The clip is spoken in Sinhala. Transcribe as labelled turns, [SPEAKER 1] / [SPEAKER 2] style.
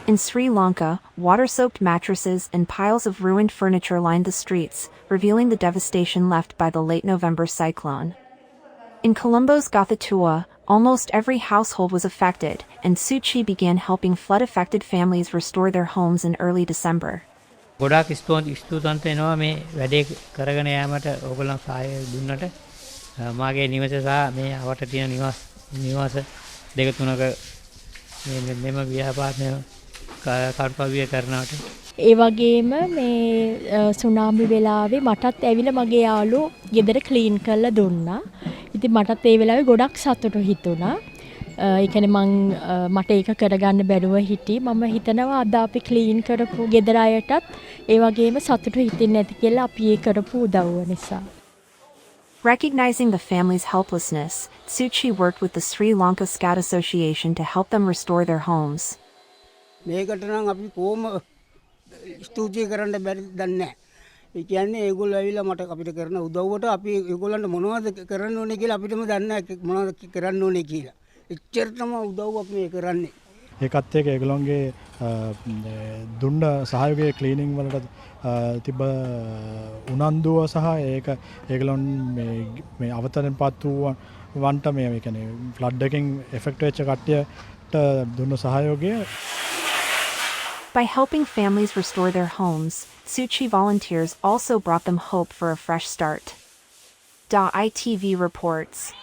[SPEAKER 1] In Sri Lanka, water-soaked mattresses and piles of ruined furniture lined the streets, revealing the devastation left by the late November cyclone. In Colombo's Gathatua, almost every household was affected, and Suchi began helping flood-affected families restore their homes in early December.
[SPEAKER 2] ගොඩාක් ස්තුතන්ත වෙනවා මේ වැඩේ කරගෙන යාමට ඕගොල්ලන් සහාය දුන්නට. මාගේ නිවස සහ මේ අවට තියෙන නිවාස දෙක තුනක මෙම ව්‍යාපාරය කර්තව්‍ය කරනවට.
[SPEAKER 3] ඒ වගේම මේ සුනාමි වෙලාවේ මටත් ඇවිල්ලා මගේ යාළුවෝ ගෙදර ක්ලීන් කරලා දුන්නා. ඉතින් මටත් ඒ වෙලාවේ ගොඩක් සතුටු හිතුණා. ඒ කියන්නේ මට ඒක කරගන්න බැරුව හිටි. මම හිතනවා අද අපි ක්ලීන් කරපු ගෙදර අයටත් ඒ වගේම සතුටු හිතෙන්නේ නැති කියලා අපි ඒ කරපු උදව්ව නිසා.
[SPEAKER 1] Recognizing the family's helplessness, Suchi worked with the Sri Lanka Scout Association to help them restore their homes.
[SPEAKER 4] මේකට නම් අපි කොහොම ස්තුති කරන්න බැරි දන්නේ නැහැ. ඒ කියන්නේ ඒගොල්ලෝ ඇවිල්ලා මට අපිට කරන උදව්වට අපි ඒගොල්ලන්ට මොනවද කරන්න ඕනේ කියලා අපිටම දන්නේ නැහැ මොනවද කරන්න ඕනේ කියලා. එච්චරටම උදව්වක් මේ කරන්නේ.
[SPEAKER 5] ඒකත් එක්ක ඒගොල්ලන්ගේ දුන්න සහයෝගයේ ක්ලීනින් වලට තිබ්බ උනන්දුව සහ ඒක ඒගොල්ලන් මේ අවතරෙන්පත් වන්ට මේ කියන්නේ ෆ්ලඩ් එකකින් එෆෙක්ට් වෙච්ච කට්ටියට දුන්න සහයෝගය.
[SPEAKER 1] By helping families restore their homes, Suchi volunteers also brought them hope for a fresh start. ITV reports.